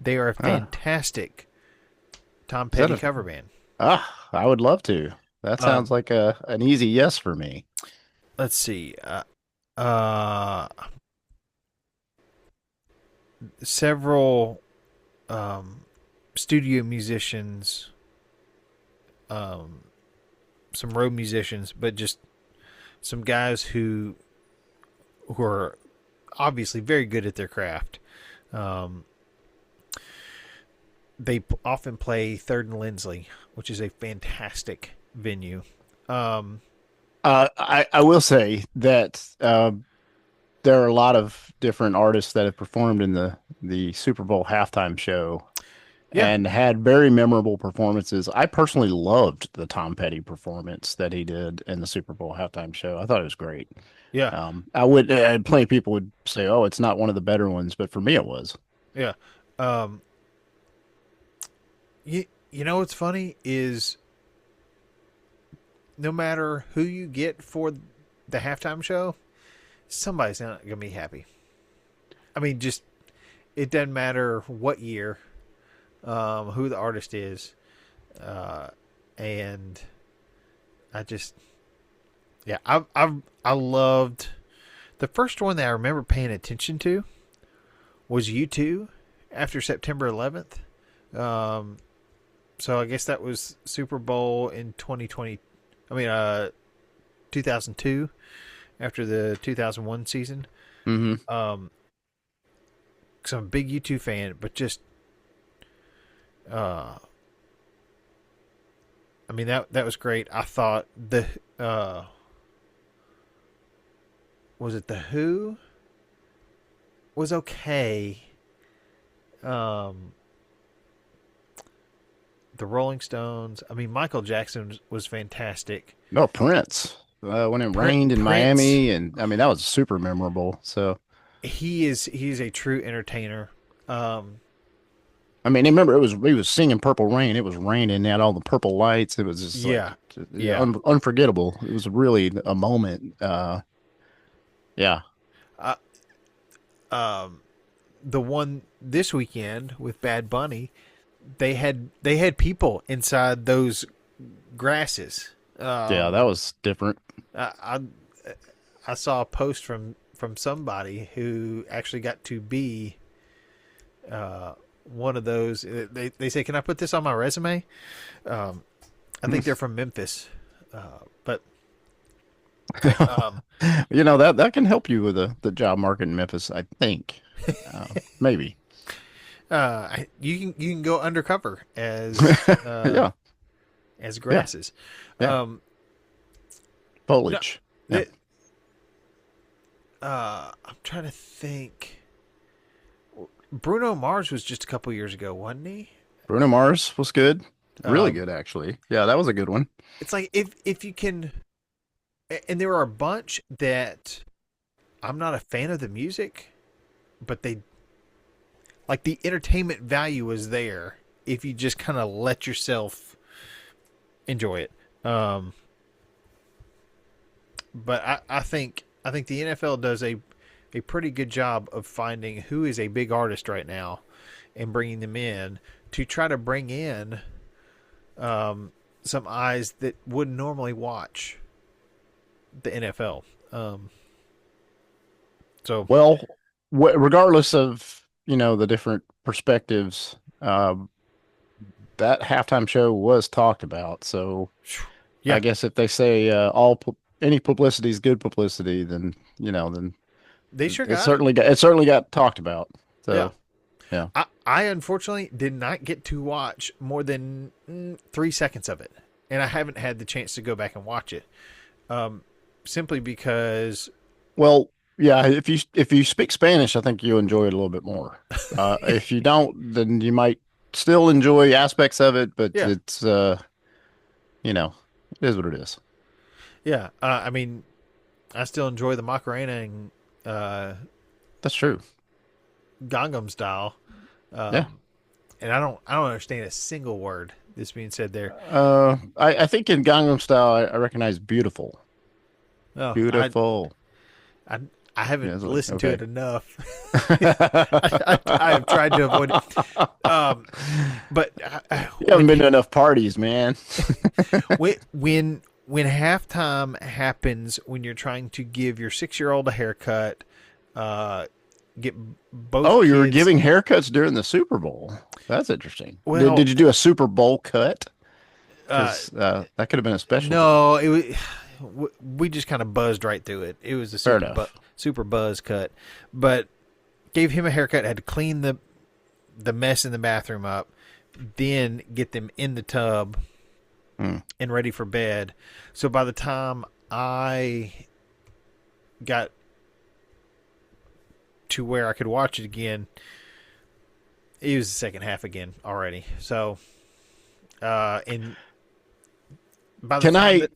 they are a Ah, fantastic Tom is that Petty a cover band. I would love to. That sounds Um, like a an easy yes for me. let's see. Uh, Several um, studio musicians, um, some road musicians, but just some guys who are obviously very good at their craft. Um, they often play Third and Lindsley, which is a fantastic venue. Um, I will say that there are a lot of different artists that have performed in the Super Bowl halftime show yeah, and had very memorable performances. I personally loved the Tom Petty performance that he did in the Super Bowl halftime show. I thought it was great. yeah, I would, plenty of people would say, "Oh, it's not one of the better ones," but for me, it was. yeah. Um, you know what's funny is no matter who you get for the halftime show, somebody's not gonna be happy. I mean, just it doesn't matter what year, who the artist is, uh, and I just yeah, I loved the first one that I remember paying attention to was U2 after September 11th. Um, so I guess that was Super Bowl in 2020. I mean, 2002 after the 2001 season. Hmm. Um, so I'm a big U2 fan, but just uh, I mean that was great. I thought uh, was it the Who was okay. Um, the Rolling Stones. I mean, Michael Jackson was fantastic. No, Prince. When it rained in Prince, Miami, and I mean that was super memorable. So, he's a true entertainer. Um, I mean, remember he was singing Purple Rain. It was raining, they had all the purple lights. It was just like yeah, yeah, unforgettable. It was really a moment. Yeah. Uh, the one this weekend with Bad Bunny, they had people inside those grasses. Yeah, that was different. I, I I saw a post from somebody who actually got to be one of those. They say, "Can I put this on my resume?" I think they're from Memphis, but um, That can help you with the job market in Memphis, I think. Maybe. you can go undercover Yeah. as Yeah. grasses. Yeah. Um, no, Foliage. Yeah. it, I'm trying to think. Bruno Mars was just a couple years ago, wasn't he? Bruno Mars was good. Really Um, good, actually. Yeah, that was a good one. it's like if you can, and there are a bunch that I'm not a fan of the music, but they like the entertainment value is there if you just kind of let yourself enjoy it. But I think the NFL does a pretty good job of finding who is a big artist right now and bringing them in to try to bring in some eyes that wouldn't normally watch the NFL. So Well, regardless of, the different perspectives, that halftime show was talked about. So I yeah, guess if they say any publicity is good publicity, then they sure it got it. certainly got talked about. Yeah. So yeah. I unfortunately did not get to watch more than 3 seconds of it, and I haven't had the chance to go back and watch it, simply because Well, yeah, if you speak Spanish, I think you enjoy it a little bit more. If you don't, then you might still enjoy aspects of it, but yeah, you know, it is what it is. yeah. I mean, I still enjoy the Macarena and uh, That's true. Gangnam Style, Yeah. and I don't understand a single word that's being said there. I think in Gangnam Style, I recognize beautiful, No, beautiful. I I haven't Yeah, it's like, listened to it okay. enough. I have tried to avoid it. But You haven't been to enough parties, man. when halftime happens, when you're trying to give your 6-year-old a haircut, uh, get both Oh, you were kids. giving haircuts during the Super Bowl. That's interesting. Did Well, did you do a Super Bowl cut? uh, Because that could have been a specialty. no, it was. We just kind of buzzed right through it. It was a Fair enough. super buzz cut, but gave him a haircut. Had to clean the mess in the bathroom up, then get them in the tub Hmm. and ready for bed. So by the time I got to where I could watch it again, it was the second half again already. So, and by the Can time I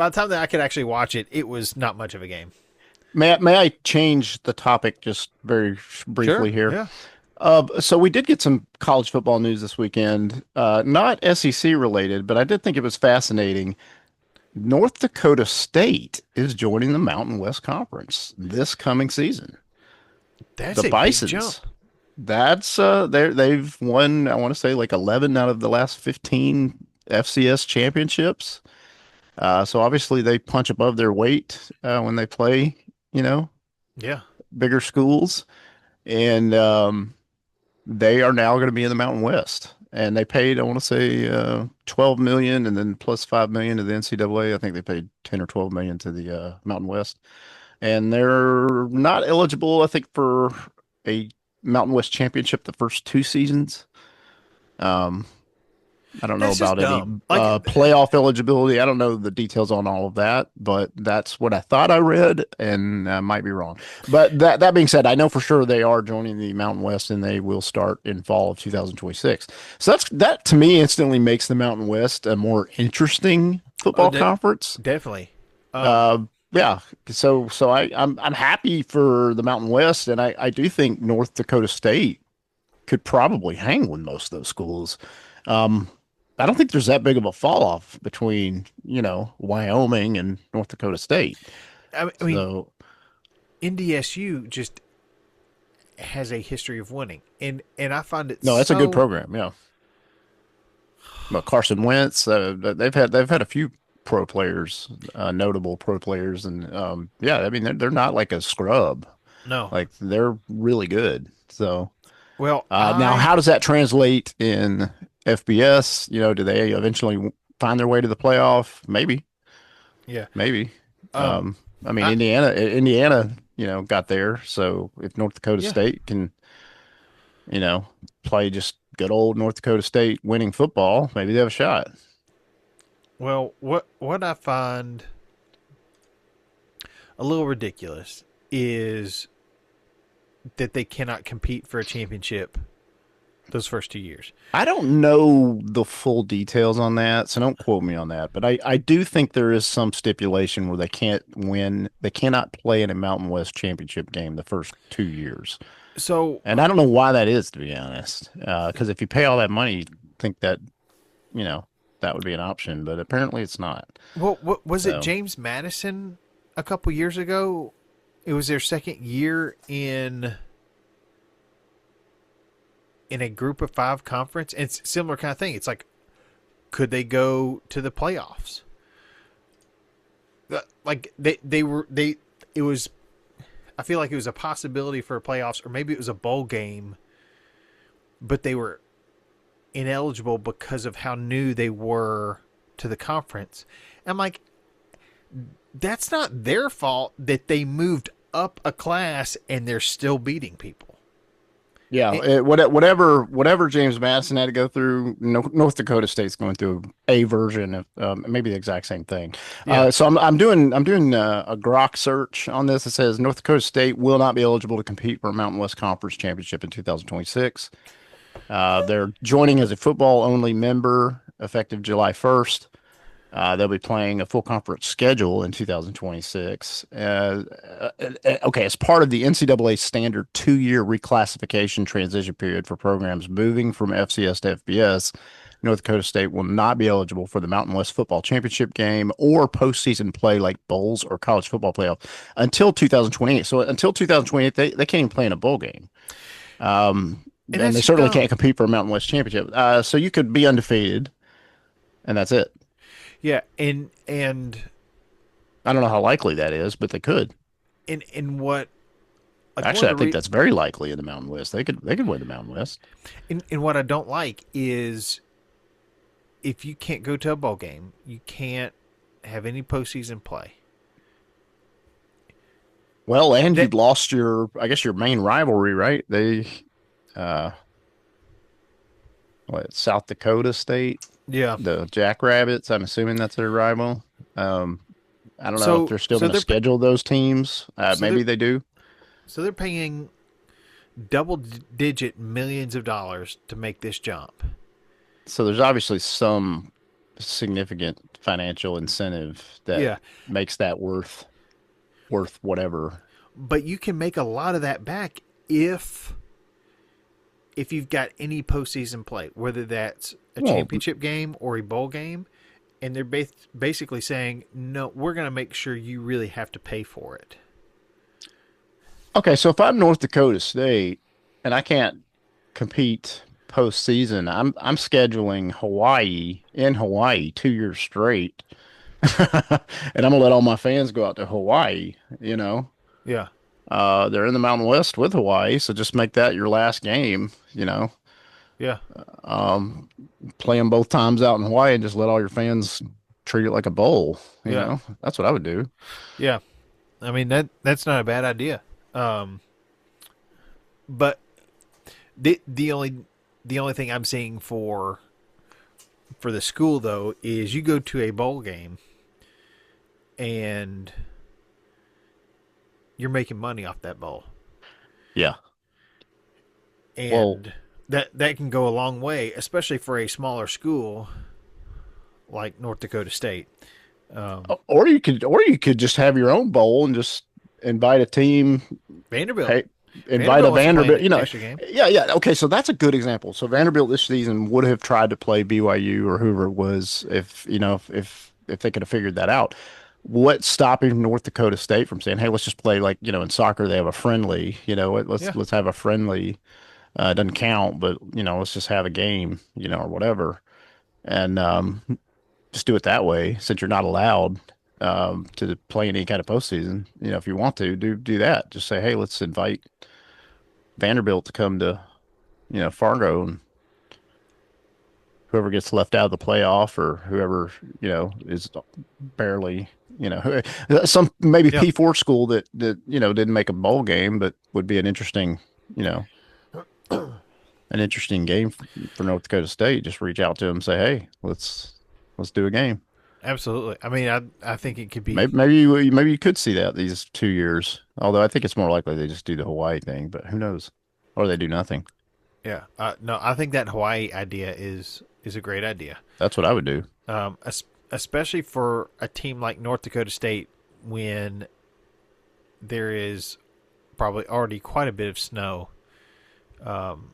that I could actually watch it, it was not much of a game. may I change the topic just very briefly Sure. here? Yeah. So we did get some college football news this weekend, not SEC related, but I did think it was fascinating. North Dakota State is joining the Mountain West Conference this coming season. That's The a big jump. Bisons. That's they've won, I want to say like 11 out of the last 15 FCS championships. So obviously they punch above their weight when they play, you know, Yeah. bigger schools. And they are now going to be in the Mountain West. And they paid, I want to say, 12 million and then plus 5 million to the NCAA. I think they paid 10 or 12 million to the Mountain West. And they're not eligible, I think, for a Mountain West championship the first two seasons. Um, I don't know That's just about any dumb. Like, playoff eligibility. I don't know the details on all of that, but that's what I thought I read, and I might be wrong. But that being said, I know for sure they are joining the Mountain West, and they will start in fall of 2026. So that to me instantly makes the Mountain West a more interesting oh, football conference. definitely. Um, Uh, yeah. So I'm happy for the Mountain West, and I do think North Dakota State could probably hang with most of those schools. Um, I don't think there's that big of a fall off between, Wyoming and North Dakota State. I mean, So NDSU just has a history of winning, and I find it No, that's a good so. program. Yeah. But Carson Wentz, they've had a few pro players, notable pro players, and yeah, I mean they're not like a scrub. No. Like they're really good. So Well, now, how does that translate in FBS? You know, do they eventually find their way to the playoff? Maybe, yeah. maybe. Um, I mean, I Indiana, got there. So if North Dakota yeah. State can, play just good old North Dakota State winning football, maybe they have a shot. Well, what I find a little ridiculous is that they cannot compete for a championship those first 2 years. I don't know the full details on that, so don't quote me on that. But I do think there is some stipulation where they can't win, they cannot play in a Mountain West championship game the first 2 years. So, And I don't know why that is, to be honest. Because if you pay all that money, you'd think that, you know, that would be an option, but apparently it's not. what was it? So, James Madison a couple years ago. It was their second year in a group of five conference. And it's a similar kind of thing. It's like, could they go to the playoffs? Like they were they it was. I feel like it was a possibility for a playoffs, or maybe it was a bowl game, but they were ineligible because of how new they were to the conference. I'm like, that's not their fault that they moved up a class and they're still beating people. yeah, It, whatever James Madison had to go through, North Dakota State's going through a version of maybe the exact same thing. yeah. So I'm doing a Grok search on this. It says North Dakota State will not be eligible to compete for a Mountain West Conference championship in 2026. They're joining as a football only member effective July 1st. They'll be playing a full conference schedule in 2026. Okay, as part of the NCAA standard 2-year reclassification transition period for programs moving from FCS to FBS, North Dakota State will not be eligible for the Mountain West Football Championship game or postseason play like bowls or college football playoff until 2028. So until 2028, they can't even play in a bowl game. And And that's they just certainly dumb. can't compete for a Mountain West Championship. So you could be undefeated, and that's it. Yeah, and I don't know how likely that is, but they could. in what like one of Actually, I the think that's very likely in the Mountain West. They could win the Mountain West. in what I don't like is if you can't go to a bowl game, you can't have any postseason play. Well, and That you'd lost I guess your main rivalry, right? Uh, South Dakota State, yeah. the Jackrabbits. I'm assuming that's their rival. Um, I don't know if So they're still so going to they're schedule those teams. so they're Maybe they do. so they're paying double digit millions of dollars to make this jump. So there's obviously some significant financial incentive that Yeah, makes that worth whatever. but you can make a lot of that back if you've got any postseason play, whether that's a Well, championship game or a bowl game, and they're basically saying, no, we're going to make sure you really have to pay for it. okay, so if I'm North Dakota State and I can't compete postseason, I'm scheduling Hawaii 2 years straight, and I'm gonna let all my fans go out to Hawaii. Yeah, They're in the Mountain West with Hawaii, so just make that your last game. yeah, Um, Play them both times out in Hawaii and just let all your fans treat it like a bowl. yeah, That's what I would do. yeah. I mean that's not a bad idea. Um, but the only thing I'm seeing for the school though is you go to a bowl game and you're making money off that bowl, Yeah. Well, and that can go a long way, especially for a smaller school like North Dakota State. or you could just have your own bowl and just invite a team. Vanderbilt, Hey, invite a Vanderbilt wants to play Vanderbilt. an extra game. Yeah, yeah. Okay, so that's a good example. So Vanderbilt this season would have tried to play BYU or whoever it was if they could have figured that out. what's stopping North Dakota State from saying, "Hey, let's just play like in soccer they have a friendly. Let's Yeah, let's have a friendly. It doesn't count, but let's just have a game, or whatever, and just do it that way since you're not allowed to play any kind of postseason. If you want to do that, just say, hey, let's invite Vanderbilt to come to Fargo, and whoever gets left out of the playoff or whoever is barely some maybe yeah, P4 school that didn't make a bowl game but would be you know an interesting game for North Dakota State. Just reach out to them and say, hey, let's do a game. absolutely. I mean, I think it could be. Maybe you could see that these 2 years. Although I think it's more likely they just do the Hawaii thing, but who knows? Or they do nothing. Yeah, no, I think that Hawaii idea is a great idea. That's what I would do. Especially for a team like North Dakota State when there is probably already quite a bit of snow. I'm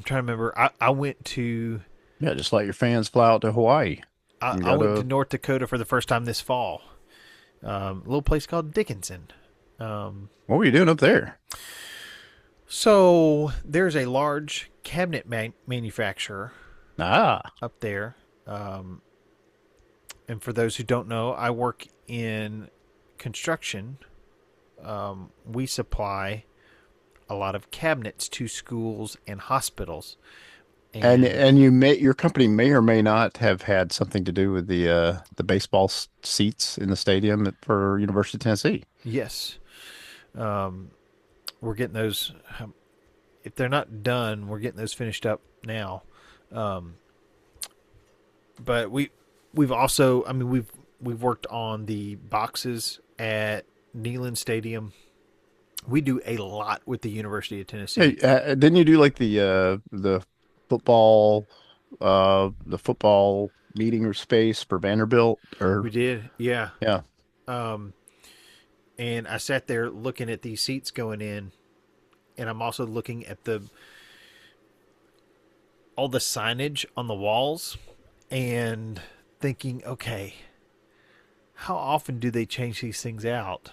trying to remember. I went to Yeah, just let your fans fly out to Hawaii and I go went to to. North Dakota for the first time this fall. A little place called Dickinson. What were you doing up there? So there's a large cabinet manufacturer Ah, up there. And for those who don't know, I work in construction. We supply a lot of cabinets to schools and hospitals. And and your company may or may not have had something to do with the baseball seats in the stadium for University of Tennessee. yes, we're getting those. If they're not done, we're getting those finished up now. But we've also, I mean, we've worked on the boxes at Neyland Stadium. We do a lot with the University of Hey, Tennessee. didn't you do like football the football meeting or space for Vanderbilt We or did, yeah. yeah. Um, and I sat there looking at these seats going in, and I'm also looking at the all the signage on the walls, and thinking, okay, how often do they change these things out?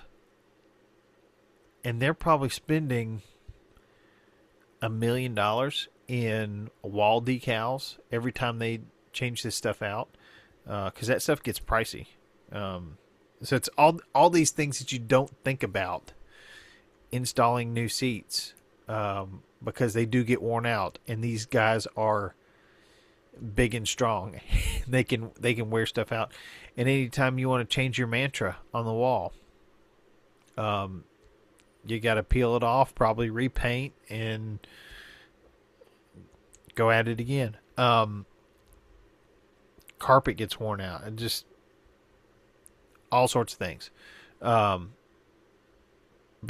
And they're probably spending $1 million in wall decals every time they change this stuff out, because that stuff gets pricey. So it's all these things that you don't think about installing new seats, because they do get worn out, and these guys are big and strong. They can wear stuff out, and anytime you want to change your mantra on the wall, you got to peel it off, probably repaint, and go at it again. Carpet gets worn out, and just all sorts of things. But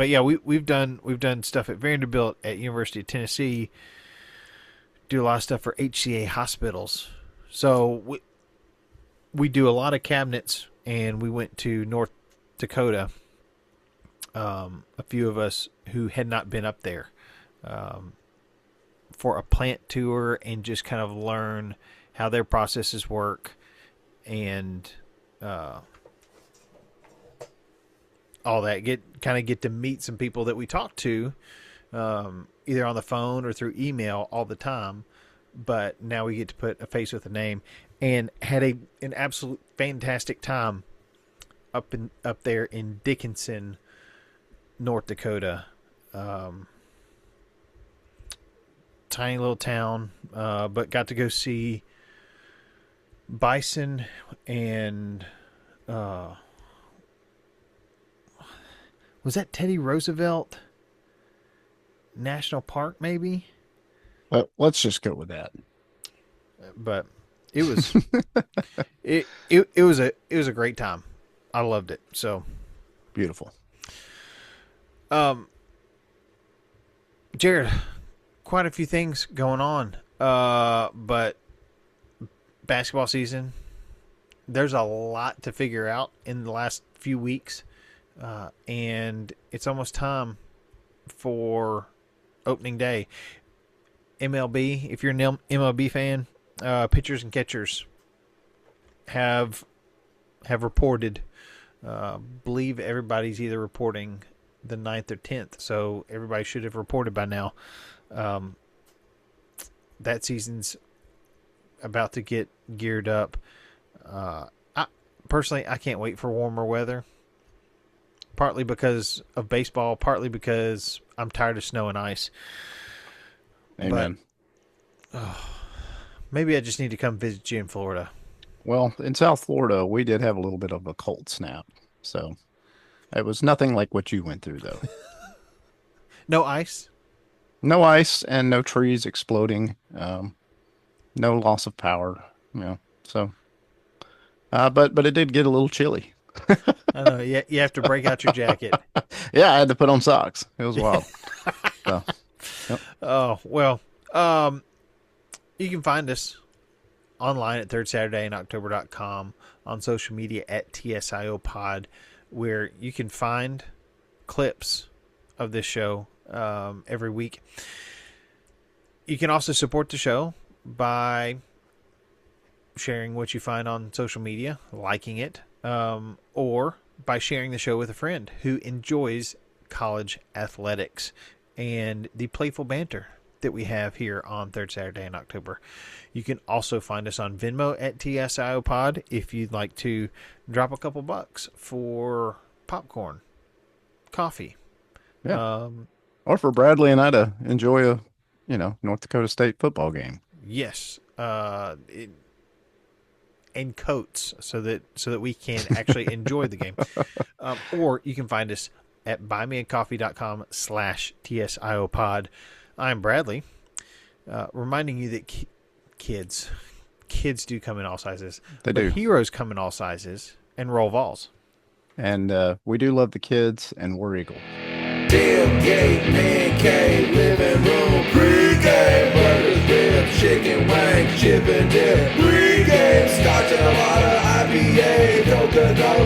yeah, we've done stuff at Vanderbilt, at University of Tennessee. Do a lot of stuff for HCA hospitals. So we do a lot of cabinets, and we went to North Dakota. A few of us who had not been up there, for a plant tour, and just kind of learn how their processes work, and all that. Get to meet some people that we talk to, either on the phone or through email all the time. But now we get to put a face with a name, and had an absolute fantastic time up there in Dickinson, North Dakota. Tiny little town, but got to go see bison and was that Teddy Roosevelt National Park, maybe? But let's just go with that. But it was it was a great time. I loved it. So, Beautiful. Jared, quite a few things going on. But basketball season, there's a lot to figure out in the last few weeks. And it's almost time for opening day. MLB, if you're an MLB fan, pitchers and catchers have reported Believe everybody's either reporting the 9th or 10th, so everybody should have reported by now. That season's about to get geared up. Personally, I can't wait for warmer weather. Partly because of baseball, partly because I'm tired of snow and ice. Amen. But, maybe I just need to come visit you in Florida. Well, in South Florida, we did have a little bit of a cold snap. So it was nothing like what you went through, though. No ice? No ice and no trees exploding. No loss of power. So, but it did get a little chilly. I know. You have to break out your jacket. Yeah, I had to put on socks. It was wild. So, yep. Oh, well, you can find us online at thirdsaturdaynoctober.com, on social media at TSIO Pod, where you can find clips of this show every week. You can also support the show by sharing what you find on social media, liking it, or by sharing the show with a friend who enjoys college athletics and the playful banter that we have here on Third Saturday in October. You can also find us on Venmo at TSIO Pod if you'd like to drop a couple bucks for popcorn, coffee. Yeah. Or for Bradley and I to enjoy a, North Dakota State football game. Yes. And coats so that we can actually enjoy the game. Or you can find us at buymeacoffee.com/TSIO Pod. I'm Bradley, reminding you that kids do come in all sizes. They do. Heroes come in all sizes and roll balls. And we do love the kids, and we're Eagle. Tailgate, pancake, living room, pregame, burgers, ribs, chicken wings, chip and dip, pregame, scotch and a lot of IPA, Coca-Cola.